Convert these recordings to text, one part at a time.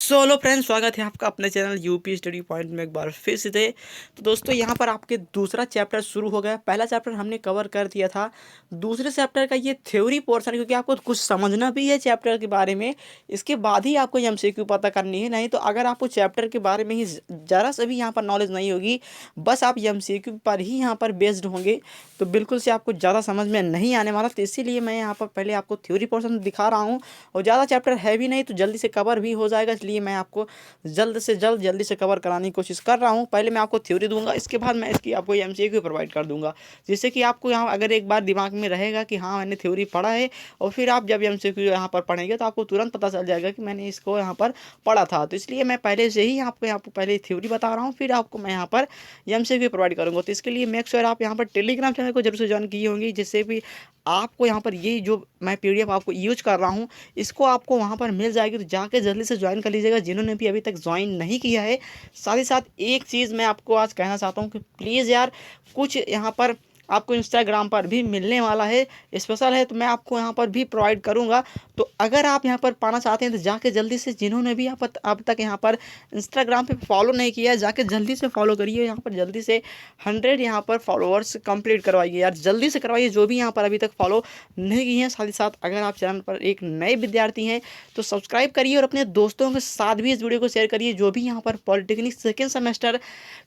So hello friends, स्वागत है आपका अपने चैनल यूपी स्टडी पॉइंट में एक बार फिर से थे। तो दोस्तों यहाँ पर आपके दूसरा चैप्टर शुरू हो गया। पहला चैप्टर हमने कवर कर दिया था। दूसरे चैप्टर का ये थ्योरी पोर्शन, क्योंकि आपको कुछ समझना भी है चैप्टर के बारे में, इसके बाद ही आपको एमसीक्यू पता करनी है। नहीं तो अगर आपको चैप्टर के बारे में ही ज़रा सा भी यहाँ पर नॉलेज नहीं होगी, बस आप एमसीक्यू पर ही यहाँ पर बेस्ड होंगे, तो बिल्कुल से आपको ज़्यादा समझ में नहीं आने वाला। तो इसीलिए मैं यहाँ पर पहले आपको थ्योरी पोर्शन दिखा रहा हूँ, और ज़्यादा चैप्टर है भी नहीं तो जल्दी से कवर भी हो जाएगा। इसलिए मैं आपको जल्द से जल्दी से कवर कराने की कोशिश कर रहा हूँ। पहले मैं आपको थ्योरी दूंगा, इसके बाद मैं इसकी आपको एमसीक्यू प्रोवाइड कर दूंगा, जिससे कि आपको यहाँ अगर एक बार दिमाग में रहेगा कि हाँ मैंने थ्योरी पढ़ा है, और फिर आप जब एमसीक्यू यहाँ पर पढ़ेंगे तो आपको तुरंत पता चल जाएगा कि मैंने इसको यहाँ पर पढ़ा था। तो इसलिए मैं पहले से ही आपको यहाँ पर पहले थ्योरी बता रहा हूँ, फिर आपको मैं यहाँ पर एमसीक्यू प्रोवाइड करूँगा। तो इसके लिए मेक श्योर आप यहाँ पर टेलीग्राम चैनल को जरूर से ज्वाइन की होंगी, जिससे भी आपको यहाँ पर ये जो मैं पीडीएफ आपको यूज कर रहा हूँ, इसको आपको वहाँ पर मिल जाएगी। तो जाके जल्दी से ज्वाइन कर लीजिएगा जिन्होंने भी अभी तक ज्वाइन नहीं किया है। साथ ही साथ एक चीज़ मैं आपको आज कहना चाहता हूँ कि प्लीज़ यार, कुछ यहाँ पर आपको इंस्टाग्राम पर भी मिलने वाला है, स्पेशल है, तो मैं आपको यहाँ पर भी प्रोवाइड करूँगा। तो अगर आप यहाँ पर पाना चाहते हैं तो जाके जल्दी से, जिन्होंने भी यहाँ पर अब तक यहाँ पर इंस्टाग्राम पे फॉलो नहीं किया है, जाके जल्दी से फॉलो करिए। यहाँ पर जल्दी से 100 यहाँ पर फॉलोअर्स कंप्लीट करवाइए यार, जल्दी से करवाइए जो भी यहाँ पर अभी तक फॉलो नहीं किए हैं। साथ ही साथ अगर आप चैनल पर एक नए विद्यार्थी हैं तो सब्सक्राइब करिए, और अपने दोस्तों के साथ भी इस वीडियो को शेयर करिए जो भी यहाँ पर पॉलिटेक्निक सेकेंड सेमेस्टर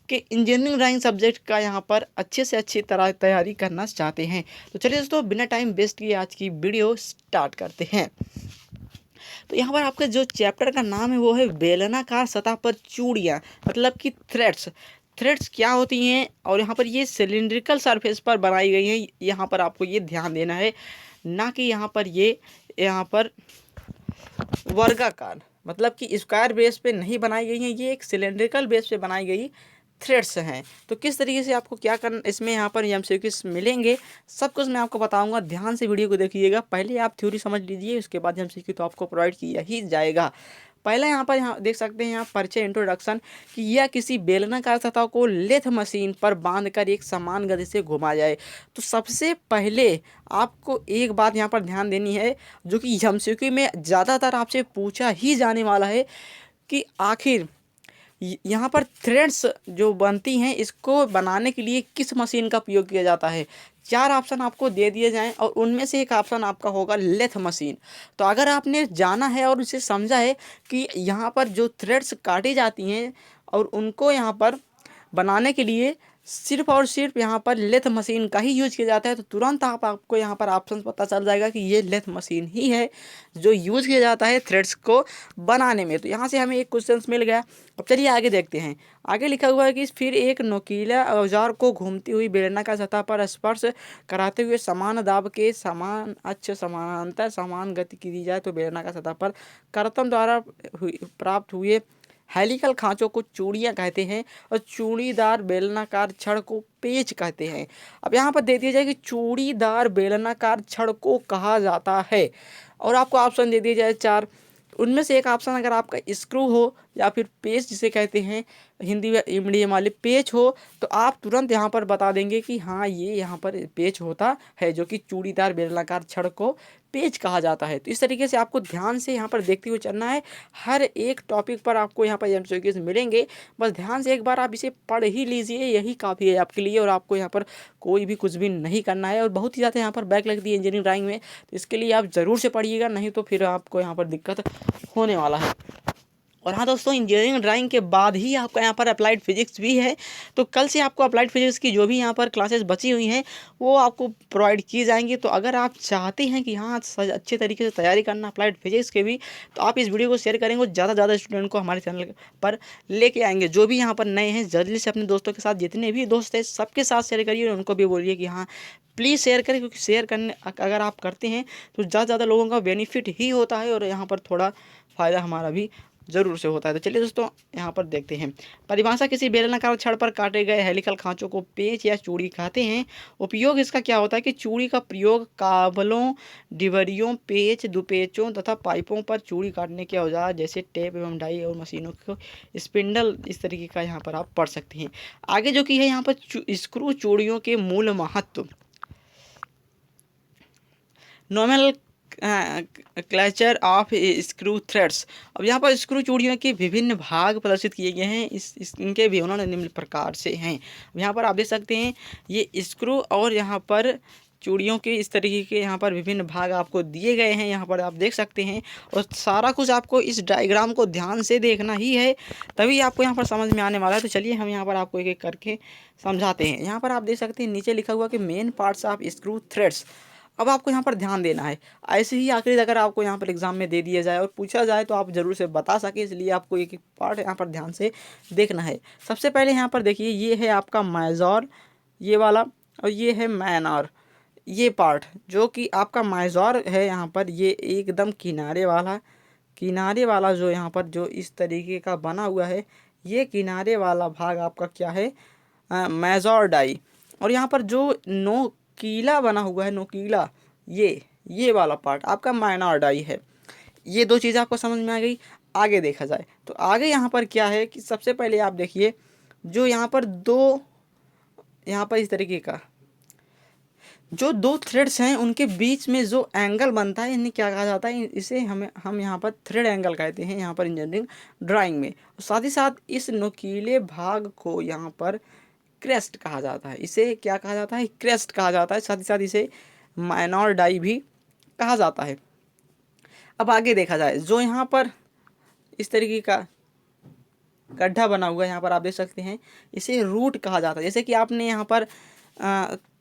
के इंजीनियरिंग ड्राइंग सब्जेक्ट का यहाँ पर अच्छे से अच्छी तरह तैयारी करना चाहते हैं। तो चलिए दोस्तों, बिना टाइम वेस्ट किए आज की वीडियो स्टार्ट करते हैं। तो यहाँ पर आपका जो चैप्टर का नाम है वो है बेलनाकार सतह पर चूड़ियाँ, मतलब कि थ्रेड्स। थ्रेड्स क्या होती हैं, और यहाँ पर ये सिलिंड्रिकल सरफेस पर बनाई गई हैं। यहाँ पर आपको ये ध्यान देना है, ना कि यहाँ पर ये यहाँ पर वर्गाकार, मतलब कि स्क्वायर बेस पे नहीं बनाई गई हैं, ये एक सिलेंड्रिकल बेस पे बनाई गई थ्रेड्स हैं। तो किस तरीके से आपको क्या करना, इसमें यहाँ पर एमसीक्यूज मिलेंगे, सब कुछ मैं आपको बताऊंगा। ध्यान से वीडियो को देखिएगा, पहले आप थ्योरी समझ लीजिए, उसके बाद एमसीक्यू तो आपको प्रोवाइड किया ही जाएगा। पहला यहाँ पर यहाँ देख सकते हैं, यहाँ परिचय इंट्रोडक्शन, कि यह किसी बेलनाकार सतह को लेथ मशीन पर बांधकर एक समान गति से घुमा जाए। तो सबसे पहले आपको एक बात यहाँ पर ध्यान देनी है, जो कि एमसीक्यू में ज़्यादातर आपसे पूछा ही जाने वाला है, कि आखिर यहाँ पर थ्रेड्स जो बनती हैं, इसको बनाने के लिए किस मशीन का उपयोग किया जाता है। 4 ऑप्शन आपको दे दिए जाएं, और उनमें से एक ऑप्शन आपका होगा लेथ मशीन। तो अगर आपने जाना है और उसे समझा है कि यहाँ पर जो थ्रेड्स काटी जाती हैं और उनको यहाँ पर बनाने के लिए सिर्फ और सिर्फ यहाँ पर लेथ मशीन का ही यूज किया जाता है, तो तुरंत आपको यहाँ पर ऑप्शन पता चल जाएगा कि ये लेथ मशीन ही है जो यूज किया जाता है थ्रेड्स को बनाने में। तो यहाँ से हमें एक क्वेश्चन मिल गया। अब चलिए आगे देखते हैं। आगे लिखा हुआ है कि फिर एक नोकीला औजार को घूमती हुई बेलनाकार सतह पर स्पर्श कराते हुए समान दाब के समान अक्ष समानांतर समान गति की दी जाए तो बेलनाकार सतह पर कर्तन द्वारा प्राप्त हुए हेलिकल खांचों को चूड़ियाँ कहते हैं, और चूड़ीदार बेलनाकार छड़ को पेच कहते हैं। अब यहाँ पर दे दिया जाए कि चूड़ीदार बेलनाकार छड़ को कहा जाता है, और आपको ऑप्शन दे दिए जाए 4। उनमें से एक ऑप्शन अगर आपका स्क्रू हो या फिर पेच जिसे कहते हैं हिंदी मीडियम वाले पेच हो, तो आप तुरंत यहाँ पर बता देंगे कि हाँ ये यहाँ पर पेच होता है, जो कि चूड़ीदार बेलनाकार छड़ को पेच कहा जाता है। तो इस तरीके से आपको ध्यान से यहाँ पर देखते हुए चलना है। हर एक टॉपिक पर आपको यहाँ पर एमसीक्यूज मिलेंगे, बस ध्यान से एक बार आप इसे पढ़ ही लीजिए, यही काफ़ी है आपके लिए। और आपको यहाँ पर कोई भी कुछ भी नहीं करना है, और बहुत ही ज़्यादा यहाँ पर बैक लगती है इंजीनियरिंग ड्राइंग में, तो इसके लिए आप ज़रूर से पढ़िएगा, नहीं तो फिर आपको यहाँ पर दिक्कत होने वाला है। और हाँ दोस्तों, इंजीनियरिंग ड्राइंग के बाद ही आपका यहाँ पर अप्लाइड फिजिक्स भी है। तो कल से आपको अप्लाइड फिजिक्स की जो भी यहाँ पर क्लासेस बची हुई हैं वो आपको प्रोवाइड की जाएंगी। तो अगर आप चाहते हैं कि हाँ अच्छे तरीके से तैयारी करना अप्लाइड फिजिक्स के भी, तो आप इस वीडियो को शेयर करेंगे, ज़्यादा ज़्यादा स्टूडेंट को हमारे चैनल पर लेके आएंगे। जो भी यहाँ पर नए हैं जल्दी से अपने दोस्तों के साथ, जितने भी दोस्त हैं सबके साथ शेयर करिए, और उनको भी बोलिए कि हाँ प्लीज़ शेयर करें, क्योंकि शेयर करने अगर आप करते हैं तो ज़्यादा ज़्यादा लोगों का बेनिफिट ही होता है, और यहाँ पर थोड़ा फ़ायदा हमारा भी ज़रूर से होता है। तो चलिए दोस्तों यहाँ पर देखते हैं। परिभाषा, किसी बेलनाकार छड़ पर काटे गए हेलिकल खांचों को पेच या चूड़ी कहते हैं। उपयोग इसका क्या होता है कि चूड़ी का प्रयोग काबलों, डिबरियों, पेच, दुपेचों तथा पाइपों पर चूड़ी काटने के औजार जैसे टेप एवं डाई और मशीनों को स्पिंडल, इस तरीके का यहाँ पर आप पढ़ सकते हैं। आगे जो कि है यहाँ पर स्क्रू चूड़ियों के मूल महत्व। Nomenclature of screw threads. अब यहाँ पर स्क्रू चूड़ियों के विभिन्न भाग प्रदर्शित किए गए हैं। इनके भी उन्होंने निम्न प्रकार से हैं। यहाँ पर आप देख सकते हैं ये स्क्रू और यहाँ पर चूड़ियों के इस तरीके के यहाँ पर विभिन्न भाग आपको दिए गए हैं। यहाँ पर आप देख सकते हैं और सारा कुछ आपको इस डायग्राम को ध्यान से देखना ही है, तभी आपको यहाँ पर समझ में आने वाला है। तो चलिए हम यहाँ पर आपको एक एक करके समझाते हैं। यहाँ पर आप देख सकते हैं नीचे लिखा हुआ कि main parts of screw threads. अब आपको यहाँ पर ध्यान देना है, ऐसे ही आखिरी अगर आपको यहाँ पर एग्जाम में दे दिया जाए और पूछा जाए तो आप जरूर से बता सके, इसलिए आपको एक एक पार्ट यहाँ पर ध्यान से देखना है। सबसे पहले यहाँ पर देखिए ये है आपका मेजर, ये वाला, और ये है माइनर। ये पार्ट जो कि आपका मेजर है यहाँ पर, ये एकदम किनारे वाला जो यहाँ पर जो इस तरीके का बना हुआ है, ये किनारे वाला भाग आपका क्या है, मेजर डाई। और यहाँ पर जो नोकीला बना हुआ है, नोकीला, ये वाला पार्ट आपका माइनर डाई है। ये दो चीज़ें आपको समझ में आ गई। आगे देखा जाए तो आगे यहाँ पर क्या है कि सबसे पहले आप देखिए जो यहाँ पर यहाँ पर इस तरीके का जो दो थ्रेड्स हैं उनके बीच में जो एंगल बनता है इन्हें क्या कहा जाता है, इसे हम यहाँ पर थ्रेड एंगल कहते हैं यहाँ पर इंजीनियरिंग ड्राइंग में। साथ ही साथ इस नुकीले भाग को यहाँ पर क्रेस्ट कहा जाता है। इसे क्या कहा जाता है, क्रेस्ट कहा जाता है। साथ ही साथ इसे माइनर डाई भी कहा जाता है। अब आगे देखा जाए जो यहाँ पर इस तरीके का गड्ढा बना हुआ है, यहाँ पर आप देख सकते हैं, इसे रूट कहा जाता है। जैसे कि आपने यहाँ पर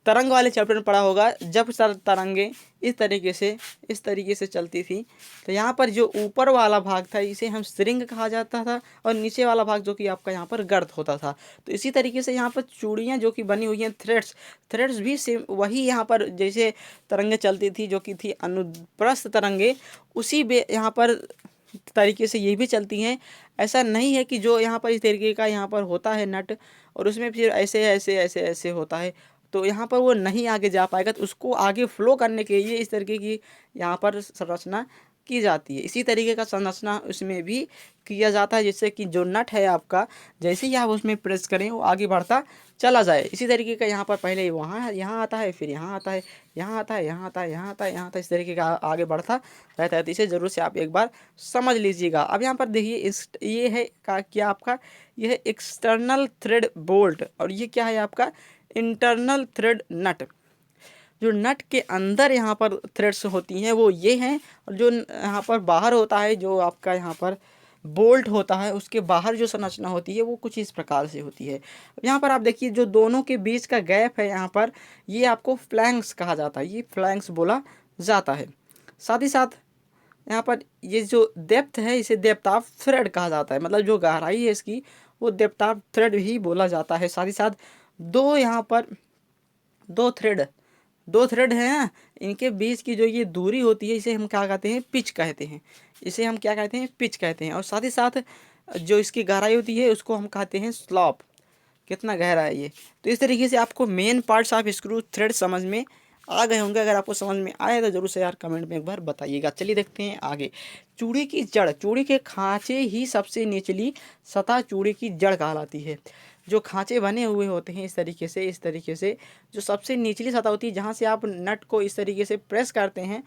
तरंग वाले चैप्टर में पढ़ा होगा, जब तरंगे इस तरीके से चलती थी तो यहाँ पर जो ऊपर वाला भाग था इसे हम स्ट्रिंग कहा जाता था, और नीचे वाला भाग जो कि आपका यहाँ पर गर्त होता था। तो इसी तरीके से यहाँ पर चूड़ियाँ जो कि बनी हुई हैं, थ्रेड्स भी सेम वही यहाँ पर जैसे तरंगे चलती थी जो कि थी अनुप्रस्थ तरंगे, उसी यहाँ पर तरीके से ये भी चलती हैं। ऐसा नहीं है कि जो यहाँ पर इस तरीके का यहाँ पर होता है नट और उसमें फिर ऐसे ऐसे ऐसे ऐसे होता है तो यहाँ पर वो नहीं आगे जा पाएगा, तो उसको आगे फ्लो करने के लिए इस तरीके की यहाँ पर संरचना की जाती है। इसी तरीके का संरचना उसमें भी किया जाता है, जिससे कि जो नट है आपका जैसे ही आप उसमें प्रेस करें वो आगे बढ़ता चला जाए। इसी तरीके का यहाँ पर पहले यहाँ आता है, फिर यहाँ आता है, यहाँ आता है, यहाँ आता है, यहाँ आता है, यहाँ आता है, इस तरीके का आगे बढ़ता रहता है। तो इसे ज़रूर से आप एक बार समझ लीजिएगा। अब यहाँ पर देखिए ये है क्या आपका, ये है एक्सटर्नल थ्रेड बोल्ट, और ये क्या है आपका इंटरनल थ्रेड नट। जो नट के अंदर यहाँ पर थ्रेड्स होती हैं वो ये हैं, और जो यहाँ पर बाहर होता है जो आपका यहाँ पर बोल्ट होता है उसके बाहर जो संरचना होती है वो कुछ इस प्रकार से होती है। यहाँ पर आप देखिए जो दोनों के बीच का गैप है यहाँ पर, ये आपको फ्लैंक्स कहा जाता है, ये फ्लैंक्स बोला जाता है। साथ ही साथ यहाँ पर ये जो डेप्थ है इसे डेप्थ ऑफ थ्रेड कहा जाता है, मतलब जो गहराई है इसकी वो डेप्थ ऑफ थ्रेड ही बोला जाता है। साथ ही साथ यहाँ पर दो थ्रेड हैं, इनके बीच की जो ये दूरी होती है इसे हम क्या कहते हैं, पिच कहते हैं। इसे हम क्या कहते हैं, पिच कहते हैं। और साथ ही साथ जो इसकी गहराई होती है उसको हम कहते हैं स्लॉप, कितना गहरा है ये। तो इस तरीके से आपको main parts of screw thread समझ में आ गए होंगे। अगर आपको समझ में आए तो जरूर से यार कमेंट में एक बार बताइएगा। चलिए देखते हैं आगे। चूड़ी की जड़, चूड़ी के खांचे ही सबसे निचली सतह चूड़ी की जड़ कहलाती है। जो खांचे बने हुए होते हैं इस तरीके से जो सबसे निचली सतह होती है जहाँ से आप नट को इस तरीके से प्रेस करते हैं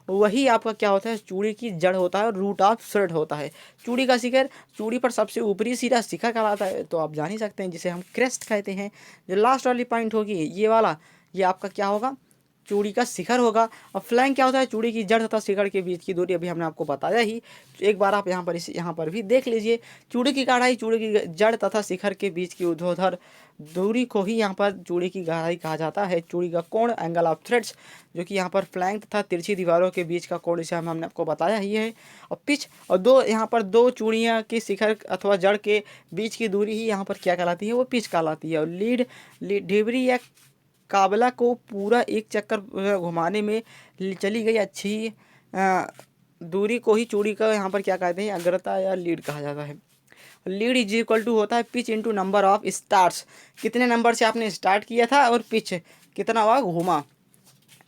वही आपका क्या होता है, चूड़ी की जड़ होता है, रूट ऑफ थ्रेड होता है। चूड़ी का शिखर, चूड़ी पर सबसे ऊपरी सिरा शिखर कहलाता है, तो आप जान ही सकते हैं जिसे हम क्रेस्ट कहते हैं। जो लास्ट वाली पॉइंट होगी ये वाला, ये आपका क्या होगा, चूड़ी का शिखर होगा। और फ्लैंक क्या होता है, चूड़ी की जड़ तथा शिखर के बीच की दूरी, अभी हमने आपको बताया ही। तो एक बार आप यहाँ पर भी देख लीजिए। चूड़ी की गहराई, चूड़ी की जड़ तथा शिखर के बीच की ऊर्ध्वाधर दूरी को ही यहाँ पर चूड़ी की गहराई कहा जाता है। चूड़ी का कोण, एंगल ऑफ थ्रेड्स, जो कि यहाँ पर फ्लैंक तथा तिरछी दीवारों के बीच का कोण, इसे हमने आपको बताया ही है। और पिच, और यहाँ पर दो चूड़ियाँ के शिखर अथवा जड़ के बीच की दूरी ही यहाँ पर क्या कहलाती है, वो पिच कहलाती है। और लीड ढिबरी या काबला को पूरा एक चक्कर घुमाने में चली गई अच्छी दूरी को ही चूड़ी का यहाँ पर क्या कहते हैं, अग्रता या लीड कहा जाता है। लीड इज इक्वल टू होता है pitch into number of stars, कितने नंबर से आपने स्टार्ट किया था और पिच कितना हुआ घूमा,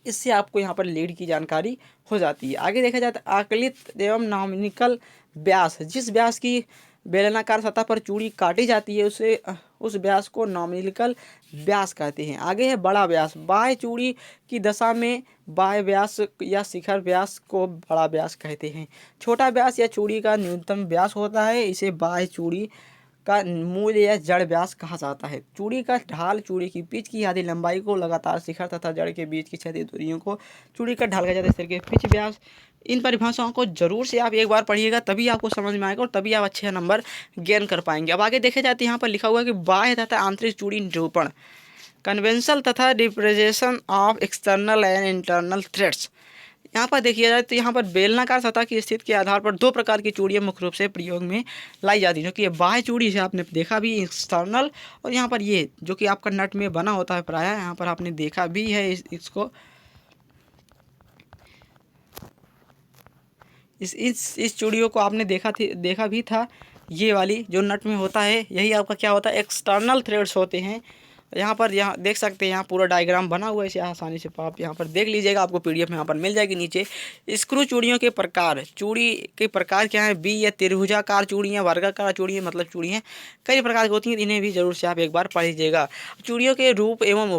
इससे आपको यहाँ पर लीड की जानकारी हो जाती है। आगे देखा जाए तो आकलित एवं नॉमिनिकल व्यास, जिस व्यास की बेलनाकार सतह पर चूड़ी काटी जाती है उसे उस व्यास को नॉमिनल व्यास कहते हैं। आगे है बड़ा व्यास। बाह्य चूड़ी की दशा में बाह्य व्यास या शिखर व्यास को बड़ा व्यास कहते हैं। छोटा व्यास या चूड़ी का न्यूनतम व्यास होता है, इसे बाह्य चूड़ी का मूल या जड़ व्यास कहा जाता है। चूड़ी का ढाल चूड़ी की पिच की आधी लंबाई को लगातार शिखर तथा जड़ के बीच की क्षैतिज दूरियों को चूड़ी का ढाल कहा जाता है। इस तरीके पिच व्यास, इन परिभाषाओं को जरूर से आप एक बार पढ़िएगा, तभी आपको समझ में आएगा और तभी आप अच्छे नंबर गेन कर पाएंगे। अब आगे देखे जाते हैं, यहाँ पर लिखा हुआ है कि बाह्य तथा आंतरिक चूड़ी निरूपण, कन्वेंशन तथा representation of external and internal threads. यहाँ पर देखिए जाए तो यहाँ पर बेलनाकार सतह की स्थिति के आधार पर दो प्रकार की चूड़ियाँ मुख्य रूप से प्रयोग में लाई जाती है, जो कि ये बाह्य चूड़ी से आपने देखा भी एक्सटर्नल, और यहाँ पर ये जो कि आपका नट में बना होता है प्रायः, यहाँ पर आपने देखा भी है इसको इस चूड़ियों को आपने देखा भी था। ये वाली जो नट में होता है यही आपका क्या होता है, एक्सटर्नल थ्रेड्स होते हैं। यहाँ देख सकते हैं, यहाँ पूरा डायग्राम बना हुआ है, इसे आसानी से आप यहाँ पर देख लीजिएगा, आपको पीडीएफ में यहाँ पर मिल जाएगी नीचे। स्क्रू चूड़ियों के प्रकार, चूड़ी के प्रकार क्या है, बी या त्रिभुजाकार चूड़ियाँ, वर्गाकार चूड़ियाँ, मतलब चूड़ियाँ कई प्रकार की होती हैं, इन्हें भी जरूर से आप एक बार पढ़ लीजिएगा। चूड़ियों के रूप एवं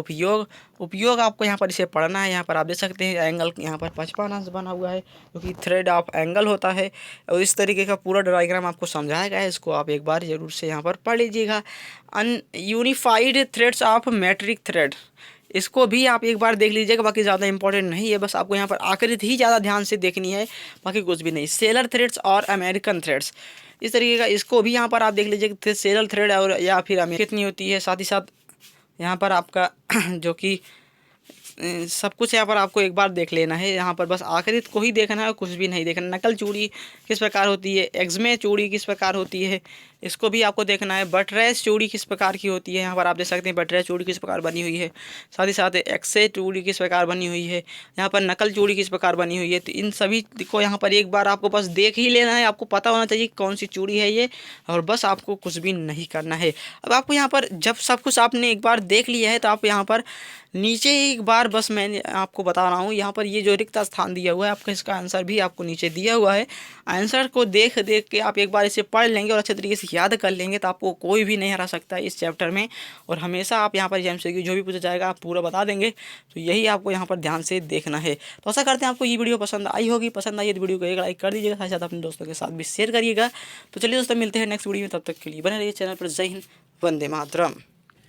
उपयोग आपको यहाँ पर इसे पढ़ना है। यहाँ पर आप देख सकते हैं एंगल, यहाँ पर 55 अंश बना हुआ है जो कि थ्रेड ऑफ एंगल होता है, और इस तरीके का पूरा डायग्राम आपको समझाया गया है, इसको आप एक बार जरूर से यहाँ पर पढ़ लीजिएगा। Unified threads of metric thread, इसको भी आप एक बार देख लीजिएगा, बाकी ज़्यादा इंपॉर्टेंट नहीं है, बस आपको यहाँ पर आकृति ही ज़्यादा ध्यान से देखनी है, बाकी कुछ भी नहीं। सेलर थ्रेड्स और अमेरिकन थ्रेड्स, इस तरीके का इसको भी यहाँ पर आप देख लीजिएगा, सेलर थ्रेड और या फिर अमेरिकन कितनी होती है। साथ ही साथ यहाँ पर आपका जो कि सब कुछ यहाँ पर आपको एक बार देख लेना है, यहाँ पर बस आकृति को ही देखना है, कुछ भी नहीं देखना। नकल चूड़ी किस प्रकार होती है, एग्जमे चूड़ी किस प्रकार होती है, इसको भी आपको देखना है। बटरेस चूड़ी किस प्रकार की होती है, यहाँ पर आप देख सकते हैं बटरेस चूड़ी किस प्रकार बनी हुई है। साथ ही साथ एक्से चूड़ी किस प्रकार बनी हुई है, यहाँ पर नकल चूड़ी किस प्रकार बनी हुई है। तो इन सभी को यहाँ पर एक बार आपको बस देख ही लेना है, आपको पता होना चाहिए कौन सी चूड़ी है ये, और बस आपको कुछ भी नहीं करना है। अब आपको यहाँ पर जब सब कुछ आपने एक बार देख लिया है, तो आप यहाँ पर नीचे एक बार बस मैंने आपको बता रहा हूँ, यहाँ पर ये जो रिक्त स्थान दिया हुआ है आपका, इसका आंसर भी आपको नीचे दिया हुआ है। आंसर को देख के आप एक बार इसे पढ़ लेंगे और अच्छे तरीके से याद कर लेंगे, तो आपको कोई भी नहीं हरा सकता है इस चैप्टर में। और हमेशा आप यहाँ पर एमसीक्यू जो भी पूछा जाएगा आप पूरा बता देंगे, तो यही आपको यहाँ पर ध्यान से देखना है। तो ऐसा करते हैं, आपको ये वीडियो पसंद आई होगी, पसंद आई तो वीडियो को एक लाइक कर दीजिएगा, साथ ही साथ अपने दोस्तों के साथ भी शेयर करिएगा। तो चलिए दोस्तों, मिलते हैं नेक्स्ट वीडियो में, तब तक के लिए बने रहिए चैनल पर। जय हिंद, वंदे मातरम।